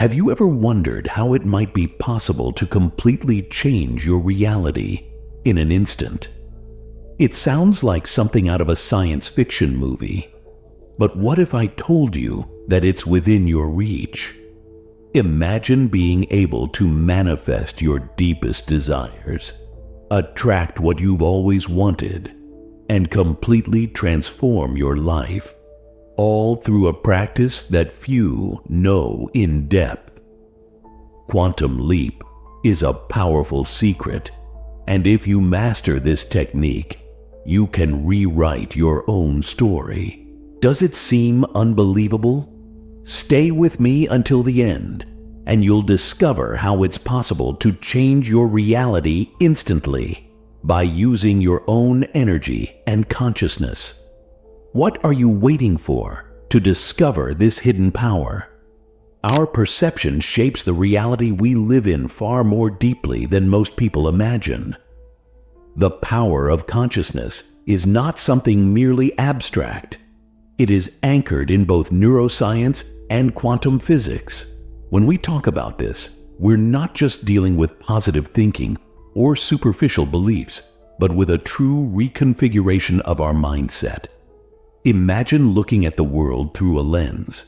Have you ever wondered how it might be possible to completely change your reality in an instant? It sounds like something out of a science fiction movie, but what if I told you that it's within your reach? Imagine being able to manifest your deepest desires, attract what you've always wanted, and completely transform your life, all through a practice that few know in depth. Quantum Leap is a powerful secret, and if you master this technique, you can rewrite your own story. Does it seem unbelievable? Stay with me until the end, and you'll discover how it's possible to change your reality instantly by using your own energy and consciousness. What are you waiting for to discover this hidden power? Our perception shapes the reality we live in far more deeply than most people imagine. The power of consciousness is not something merely abstract. It is anchored in both neuroscience and quantum physics. When we talk about this, we're not just dealing with positive thinking or superficial beliefs, but with a true reconfiguration of our mindset. Imagine looking at the world through a lens.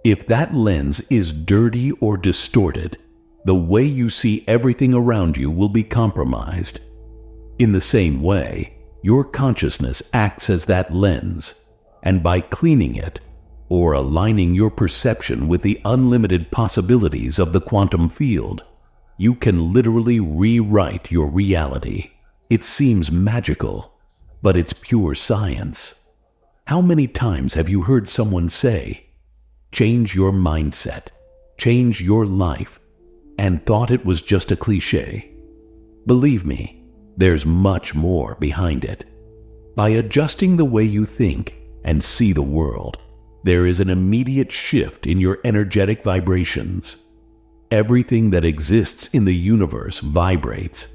If that lens is dirty or distorted, the way you see everything around you will be compromised. In the same way, your consciousness acts as that lens, and by cleaning it, or aligning your perception with the unlimited possibilities of the quantum field, you can literally rewrite your reality. It seems magical, but it's pure science. How many times have you heard someone say, "Change your mindset, change your life," and thought it was just a cliche? Believe me, there's much more behind it. By adjusting the way you think and see the world, there is an immediate shift in your energetic vibrations. Everything that exists in the universe vibrates,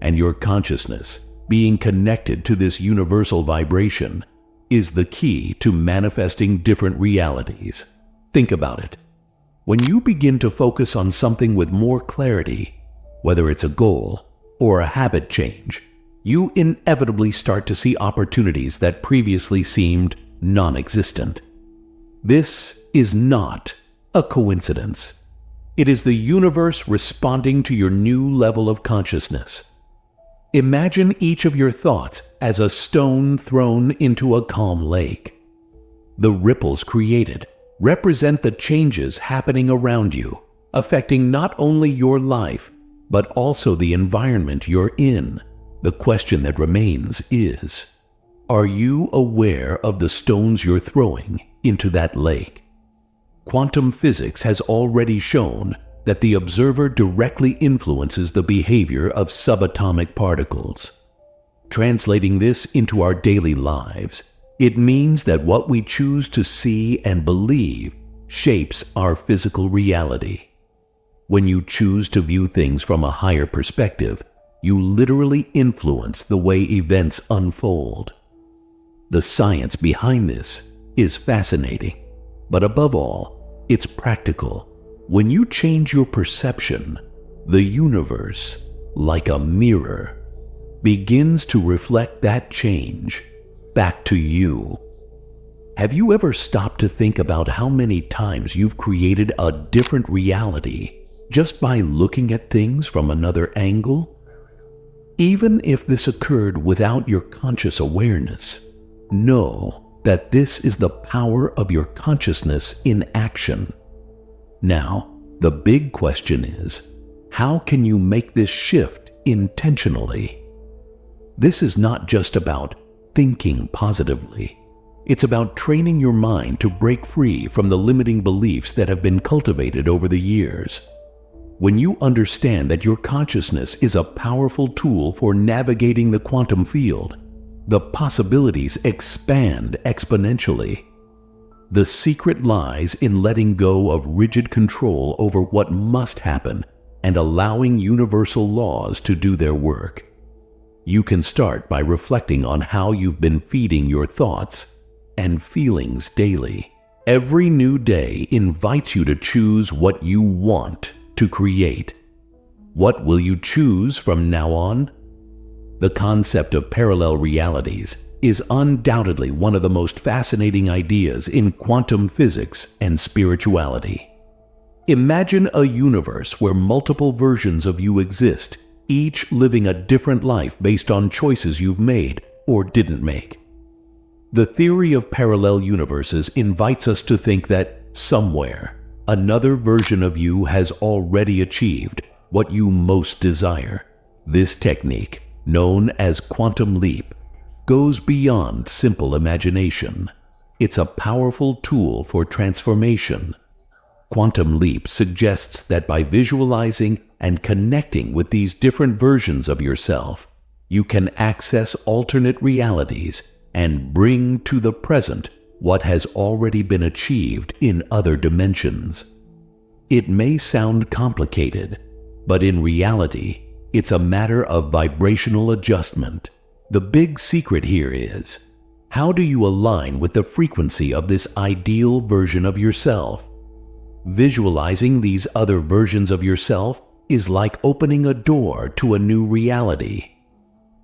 and your consciousness, being connected to this universal vibration, is the key to manifesting different realities. Think about it. When you begin to focus on something with more clarity, whether it's a goal or a habit change, you inevitably start to see opportunities that previously seemed non-existent. This is not a coincidence. It is the universe responding to your new level of consciousness. Imagine each of your thoughts as a stone thrown into a calm lake. The ripples created represent the changes happening around you, affecting not only your life, but also the environment you're in. The question that remains is, are you aware of the stones you're throwing into that lake? Quantum physics has already shown that the observer directly influences the behavior of subatomic particles. Translating this into our daily lives, it means that what we choose to see and believe shapes our physical reality. When you choose to view things from a higher perspective, you literally influence the way events unfold. The science behind this is fascinating, but above all, it's practical. When you change your perception, the universe, like a mirror, begins to reflect that change back to you. Have you ever stopped to think about how many times you've created a different reality just by looking at things from another angle? Even if this occurred without your conscious awareness, know that this is the power of your consciousness in action. Now, the big question is, how can you make this shift intentionally? This is not just about thinking positively. It's about training your mind to break free from the limiting beliefs that have been cultivated over the years. When you understand that your consciousness is a powerful tool for navigating the quantum field, the possibilities expand exponentially. The secret lies in letting go of rigid control over what must happen and allowing universal laws to do their work. You can start by reflecting on how you've been feeding your thoughts and feelings daily. Every new day invites you to choose what you want to create. What will you choose from now on? The concept of parallel realities is undoubtedly one of the most fascinating ideas in quantum physics and spirituality. Imagine a universe where multiple versions of you exist, each living a different life based on choices you've made or didn't make. The theory of parallel universes invites us to think that somewhere, another version of you has already achieved what you most desire. This technique, known as quantum leap, goes beyond simple imagination. It's a powerful tool for transformation. Quantum leap suggests that by visualizing and connecting with these different versions of yourself, you can access alternate realities and bring to the present what has already been achieved in other dimensions. It may sound complicated, but in reality, it's a matter of vibrational adjustment. The big secret here is, how do you align with the frequency of this ideal version of yourself? Visualizing these other versions of yourself is like opening a door to a new reality.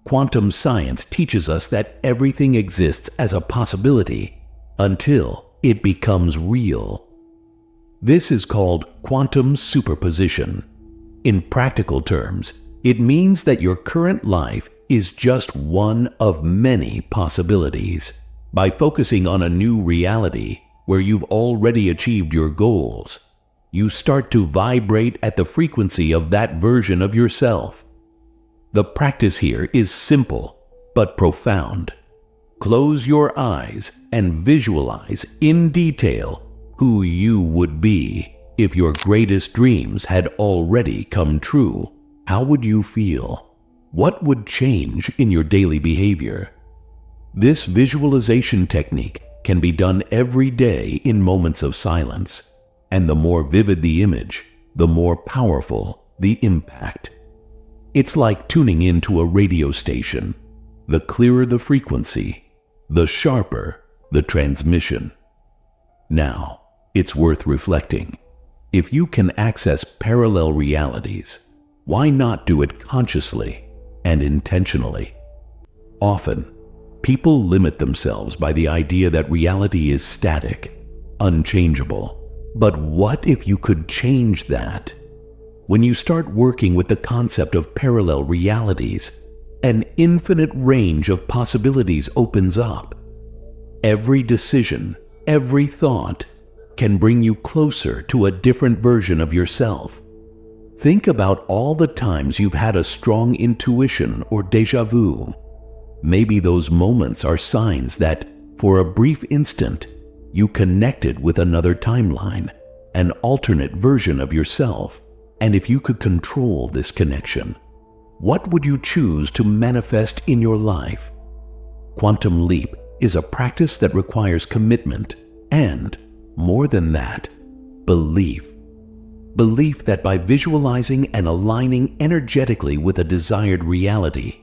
Quantum science teaches us that everything exists as a possibility until it becomes real. This is called quantum superposition. In practical terms, it means that your current life is just one of many possibilities. By focusing on a new reality where you've already achieved your goals, you start to vibrate at the frequency of that version of yourself. The practice here is simple but profound. Close your eyes and visualize in detail who you would be if your greatest dreams had already come true. How would you feel? What would change in your daily behavior? This visualization technique can be done every day in moments of silence, and the more vivid the image, the more powerful the impact. It's like tuning into a radio station. The clearer the frequency, the sharper the transmission. Now, it's worth reflecting. If you can access parallel realities, why not do it consciously and intentionally? Often, people limit themselves by the idea that reality is static, unchangeable. But what if you could change that? When you start working with the concept of parallel realities, an infinite range of possibilities opens up. Every decision, every thought, can bring you closer to a different version of yourself. Think about all the times you've had a strong intuition or déjà vu. Maybe those moments are signs that, for a brief instant, you connected with another timeline, an alternate version of yourself. And if you could control this connection, what would you choose to manifest in your life? Quantum leap is a practice that requires commitment and, more than that, belief. Belief that by visualizing and aligning energetically with a desired reality,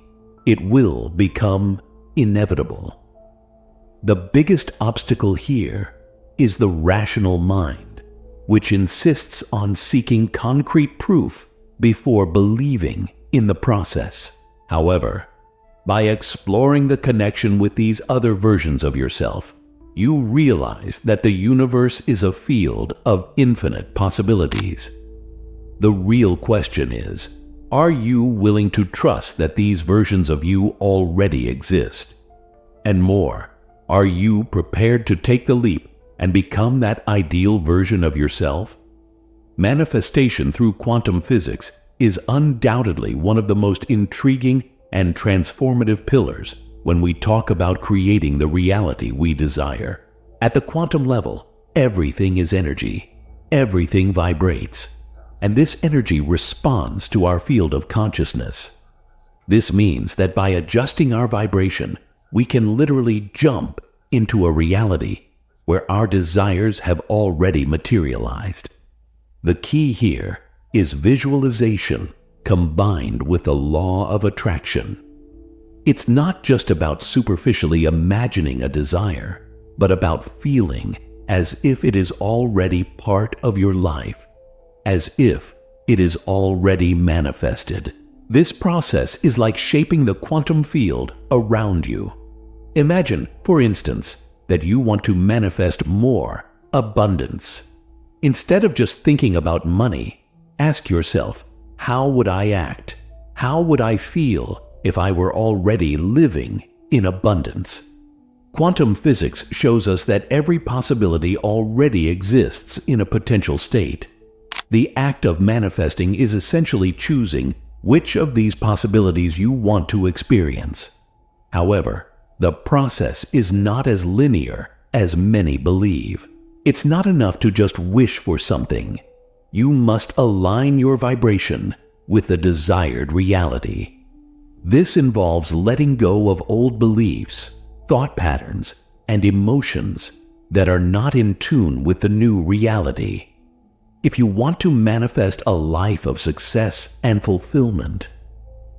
it will become inevitable. The biggest obstacle here is the rational mind, which insists on seeking concrete proof before believing in the process. However, by exploring the connection with these other versions of yourself, you realize that the universe is a field of infinite possibilities. The real question is, are you willing to trust that these versions of you already exist? And more, are you prepared to take the leap and become that ideal version of yourself? Manifestation through quantum physics is undoubtedly one of the most intriguing and transformative pillars when we talk about creating the reality we desire. At the quantum level, everything is energy. Everything vibrates. And this energy responds to our field of consciousness. This means that by adjusting our vibration, we can literally jump into a reality where our desires have already materialized. The key here is visualization combined with the law of attraction. It's not just about superficially imagining a desire, but about feeling as if it is already part of your life, as if it is already manifested. This process is like shaping the quantum field around you. Imagine, for instance, that you want to manifest more abundance. Instead of just thinking about money, ask yourself, how would I act? How would I feel if I were already living in abundance? Quantum physics shows us that every possibility already exists in a potential state. The act of manifesting is essentially choosing which of these possibilities you want to experience. However, the process is not as linear as many believe. It's not enough to just wish for something. You must align your vibration with the desired reality. This involves letting go of old beliefs, thought patterns, and emotions that are not in tune with the new reality. If you want to manifest a life of success and fulfillment,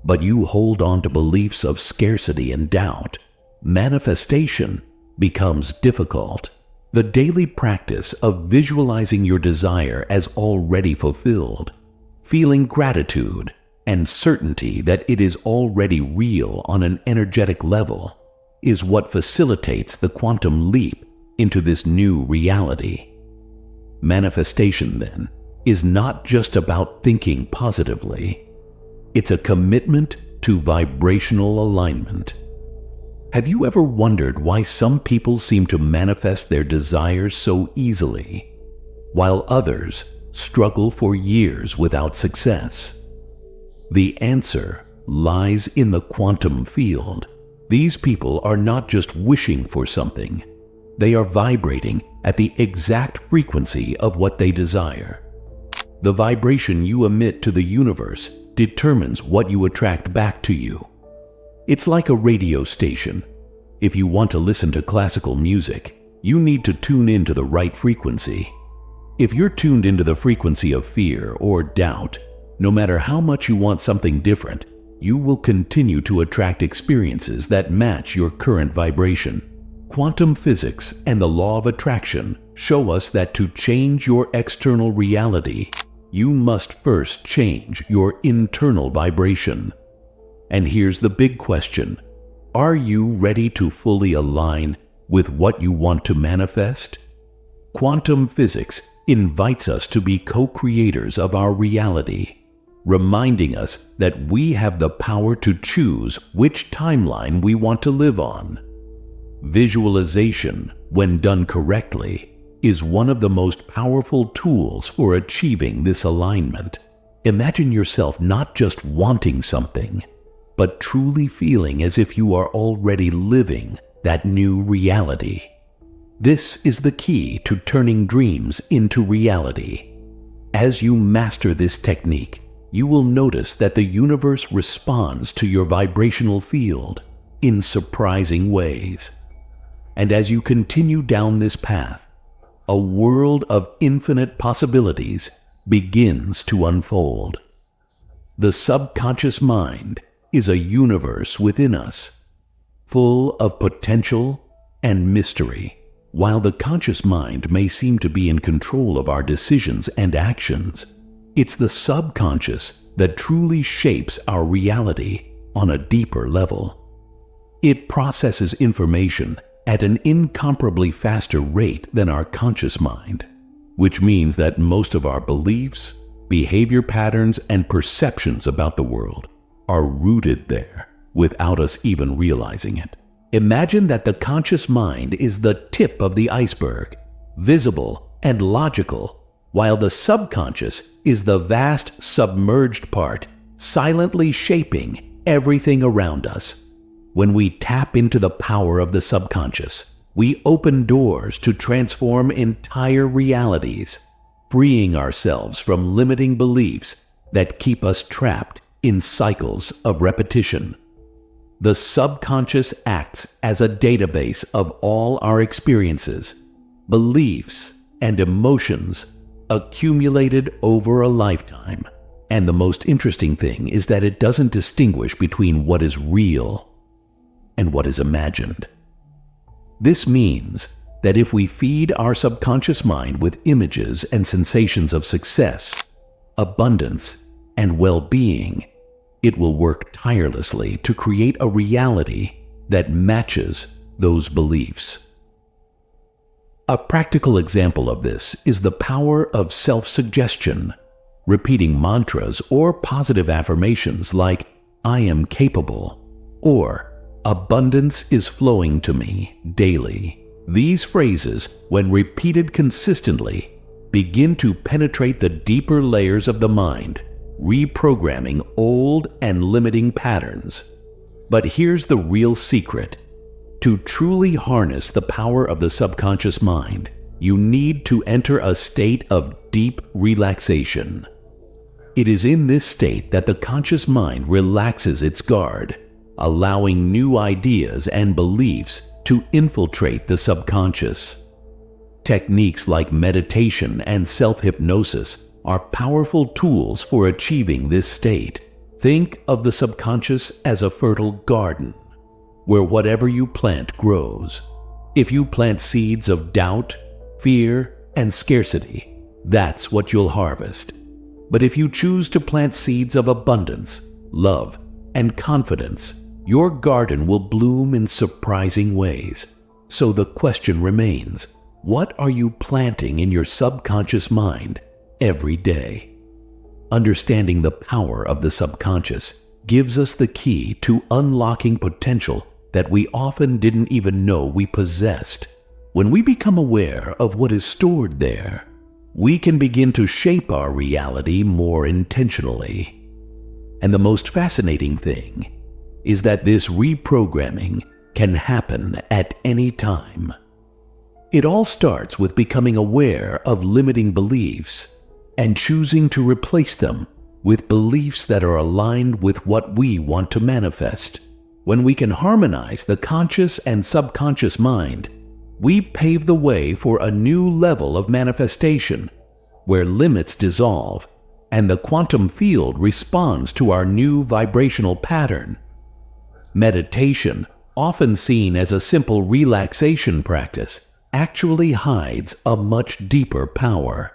but you hold on to beliefs of scarcity and doubt, manifestation becomes difficult. The daily practice of visualizing your desire as already fulfilled, feeling gratitude and certainty that it is already real on an energetic level, is what facilitates the quantum leap into this new reality. Manifestation, then, is not just about thinking positively. It's a commitment to vibrational alignment. Have you ever wondered why some people seem to manifest their desires so easily, while others struggle for years without success? The answer lies in the quantum field. These people are not just wishing for something. They are vibrating at the exact frequency of what they desire. The vibration you emit to the universe determines what you attract back to you. It's like a radio station. If you want to listen to classical music, you need to tune into the right frequency. If you're tuned into the frequency of fear or doubt, no matter how much you want something different, you will continue to attract experiences that match your current vibration. Quantum physics and the law of attraction show us that to change your external reality, you must first change your internal vibration. And here's the big question: are you ready to fully align with what you want to manifest? Quantum physics invites us to be co-creators of our reality, reminding us that we have the power to choose which timeline we want to live on. Visualization, when done correctly, is one of the most powerful tools for achieving this alignment. Imagine yourself not just wanting something, but truly feeling as if you are already living that new reality. This is the key to turning dreams into reality. As you master this technique, you will notice that the universe responds to your vibrational field in surprising ways. And as you continue down this path, a world of infinite possibilities begins to unfold. The subconscious mind is a universe within us, full of potential and mystery. While the conscious mind may seem to be in control of our decisions and actions, it's the subconscious that truly shapes our reality on a deeper level. It processes information at an incomparably faster rate than our conscious mind, which means that most of our beliefs, behavior patterns, and perceptions about the world are rooted there without us even realizing it. Imagine that the conscious mind is the tip of the iceberg, visible and logical, while the subconscious is the vast submerged part, silently shaping everything around us. When we tap into the power of the subconscious, we open doors to transform entire realities, freeing ourselves from limiting beliefs that keep us trapped in cycles of repetition. The subconscious acts as a database of all our experiences, beliefs, and emotions accumulated over a lifetime. And the most interesting thing is that it doesn't distinguish between what is real and what is imagined. This means that if we feed our subconscious mind with images and sensations of success, abundance, and well-being, it will work tirelessly to create a reality that matches those beliefs. A practical example of this is the power of self-suggestion, repeating mantras or positive affirmations like, "I am capable," or "Abundance is flowing to me" daily. These phrases, when repeated consistently, begin to penetrate the deeper layers of the mind, reprogramming old and limiting patterns. But here's the real secret. To truly harness the power of the subconscious mind, you need to enter a state of deep relaxation. It is in this state that the conscious mind relaxes its guard, allowing new ideas and beliefs to infiltrate the subconscious. Techniques like meditation and self-hypnosis are powerful tools for achieving this state. Think of the subconscious as a fertile garden, where whatever you plant grows. If you plant seeds of doubt, fear, and scarcity, that's what you'll harvest. But if you choose to plant seeds of abundance, love, and confidence, your garden will bloom in surprising ways. So the question remains, what are you planting in your subconscious mind every day? Understanding the power of the subconscious gives us the key to unlocking potential that we often didn't even know we possessed. When we become aware of what is stored there, we can begin to shape our reality more intentionally. And the most fascinating thing is that this reprogramming can happen at any time. It all starts with becoming aware of limiting beliefs and choosing to replace them with beliefs that are aligned with what we want to manifest. When we can harmonize the conscious and subconscious mind, we pave the way for a new level of manifestation where limits dissolve and the quantum field responds to our new vibrational pattern. Meditation, often seen as a simple relaxation practice, actually hides a much deeper power.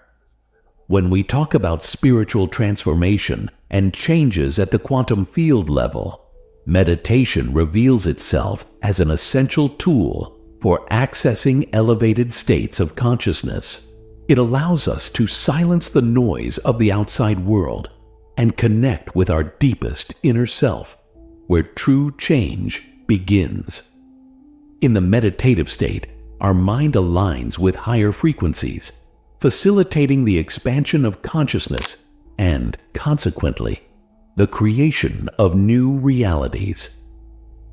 When we talk about spiritual transformation and changes at the quantum field level, meditation reveals itself as an essential tool for accessing elevated states of consciousness. It allows us to silence the noise of the outside world and connect with our deepest inner self, where true change begins. In the meditative state, our mind aligns with higher frequencies, facilitating the expansion of consciousness and, consequently, the creation of new realities.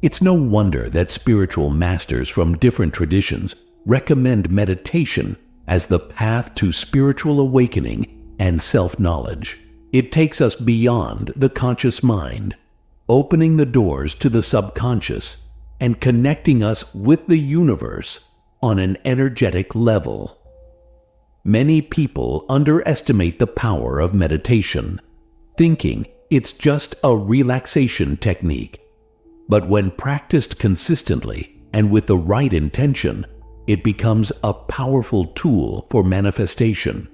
It's no wonder that spiritual masters from different traditions recommend meditation as the path to spiritual awakening and self-knowledge. It takes us beyond the conscious mind, opening the doors to the subconscious and connecting us with the universe on an energetic level. Many people underestimate the power of meditation, thinking it's just a relaxation technique. But when practiced consistently and with the right intention, it becomes a powerful tool for manifestation.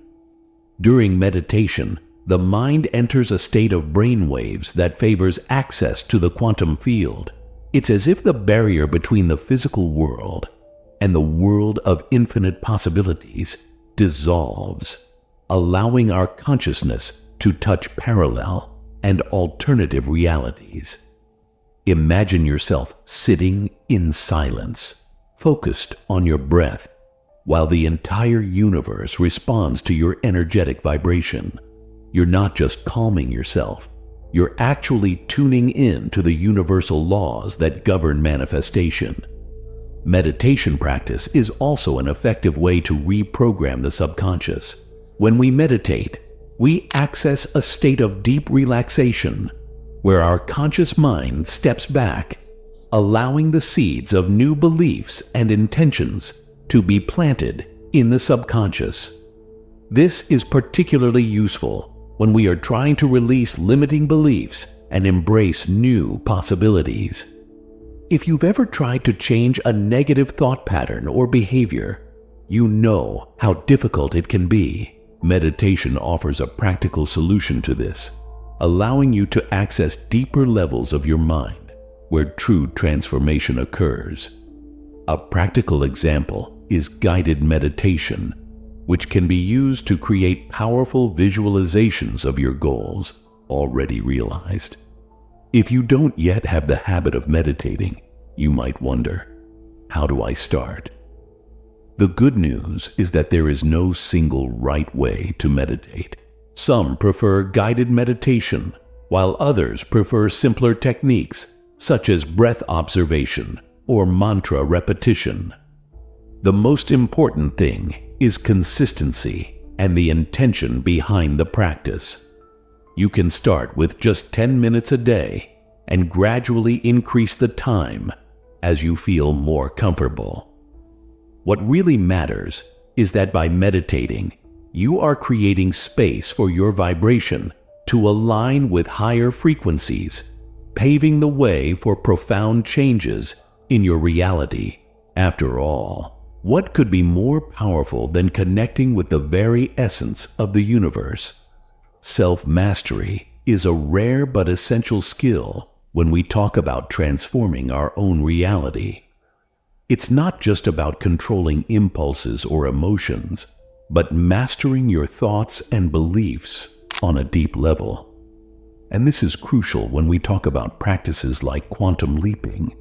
During meditation, the mind enters a state of brain waves that favors access to the quantum field. It's as if the barrier between the physical world and the world of infinite possibilities dissolves, allowing our consciousness to touch parallel and alternative realities. Imagine yourself sitting in silence, focused on your breath, while the entire universe responds to your energetic vibration. You're not just calming yourself, you're actually tuning in to the universal laws that govern manifestation. Meditation practice is also an effective way to reprogram the subconscious. When we meditate, we access a state of deep relaxation, where our conscious mind steps back, allowing the seeds of new beliefs and intentions to be planted in the subconscious. This is particularly useful when we are trying to release limiting beliefs and embrace new possibilities. If you've ever tried to change a negative thought pattern or behavior, You know how difficult it can be. Meditation offers a practical solution to this, allowing you to access deeper levels of your mind where true transformation occurs. A practical example is guided meditation, which can be used to create powerful visualizations of your goals already realized. If you don't yet have the habit of meditating, you might wonder, how do I start? The good news is that there is no single right way to meditate. Some prefer guided meditation, while others prefer simpler techniques such as breath observation or mantra repetition. The most important thing is consistency and the intention behind the practice. You can start with just 10 minutes a day and gradually increase the time as you feel more comfortable. What really matters is that by meditating, you are creating space for your vibration to align with higher frequencies, paving the way for profound changes in your reality. After all, what could be more powerful than connecting with the very essence of the universe? Self-mastery is a rare but essential skill when we talk about transforming our own reality. It's not just about controlling impulses or emotions, but mastering your thoughts and beliefs on a deep level. And this is crucial when we talk about practices like quantum leaping,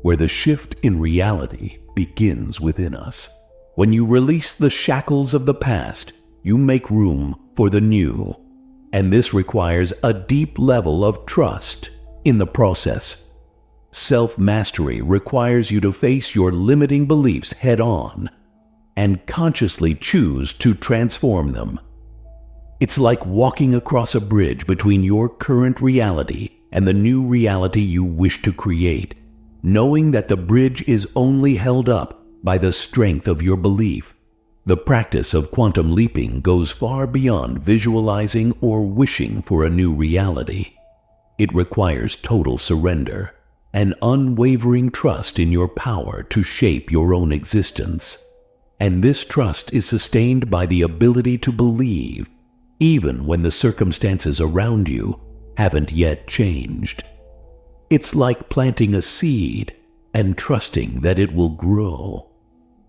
where the shift in reality begins within us. When you release the shackles of the past, you make room for the new. And this requires a deep level of trust in the process. Self-mastery requires you to face your limiting beliefs head-on and consciously choose to transform them. It's like walking across a bridge between your current reality and the new reality you wish to create, knowing that the bridge is only held up by the strength of your belief. The practice of quantum leaping goes far beyond visualizing or wishing for a new reality. It requires total surrender and unwavering trust in your power to shape your own existence. And this trust is sustained by the ability to believe, even when the circumstances around you haven't yet changed. It's like planting a seed and trusting that it will grow.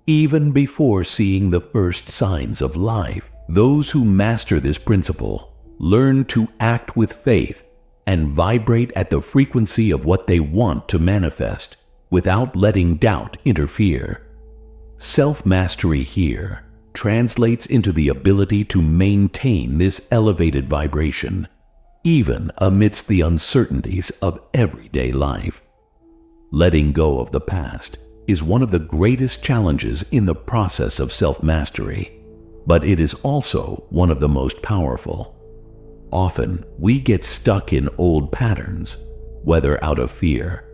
Even before seeing the first signs of life, those who master this principle learn to act with faith and vibrate at the frequency of what they want to manifest without letting doubt interfere. Self-mastery here translates into the ability to maintain this elevated vibration, even amidst the uncertainties of everyday life. Letting go of the past is one of the greatest challenges in the process of self-mastery, but it is also one of the most powerful. Often, we get stuck in old patterns, whether out of fear,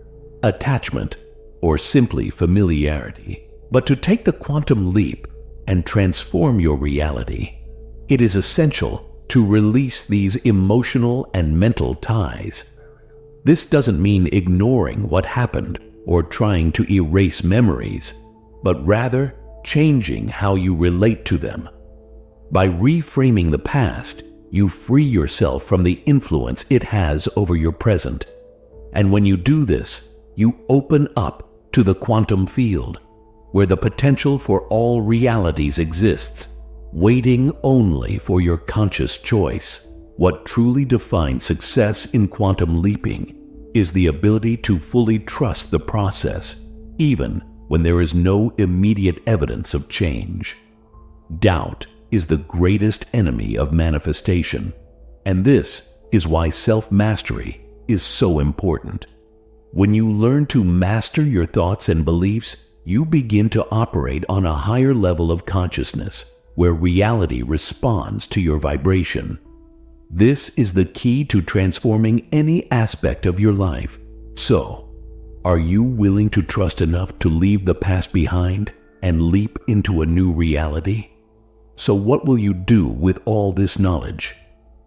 attachment, or simply familiarity. But to take the quantum leap and transform your reality, it is essential to release these emotional and mental ties. This doesn't mean ignoring what happened or trying to erase memories, but rather changing how you relate to them. By reframing the past, you free yourself from the influence it has over your present. And when you do this, you open up to the quantum field, where the potential for all realities exists, waiting only for your conscious choice. What truly defines success in quantum leaping is the ability to fully trust the process, even when there is no immediate evidence of change. Doubt is the greatest enemy of manifestation, and this is why self-mastery is so important. When you learn to master your thoughts and beliefs, you begin to operate on a higher level of consciousness, where reality responds to your vibration. This is the key to transforming any aspect of your life. So, are you willing to trust enough to leave the past behind and leap into a new reality? So what will you do with all this knowledge?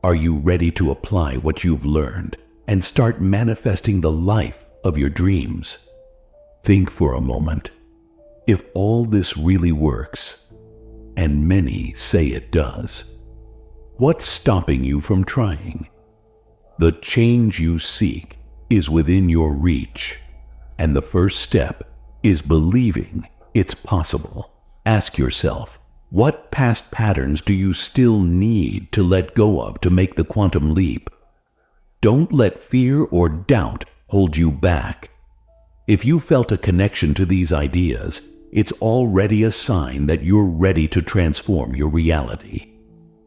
Are you ready to apply what you've learned and start manifesting the life of your dreams? Think for a moment. If all this really works, and many say it does. What's stopping you from trying? The change you seek is within your reach, and the first step is believing it's possible. Ask yourself, what past patterns do you still need to let go of to make the quantum leap? Don't let fear or doubt hold you back. If you felt a connection to these ideas, it's already a sign that you're ready to transform your reality.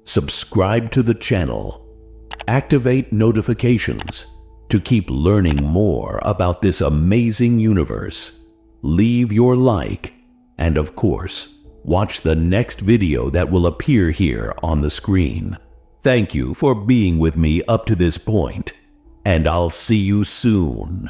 Subscribe to the channel. Activate notifications to keep learning more about this amazing universe. Leave your like, and of course, watch the next video that will appear here on the screen. Thank you for being with me up to this point, and I'll see you soon.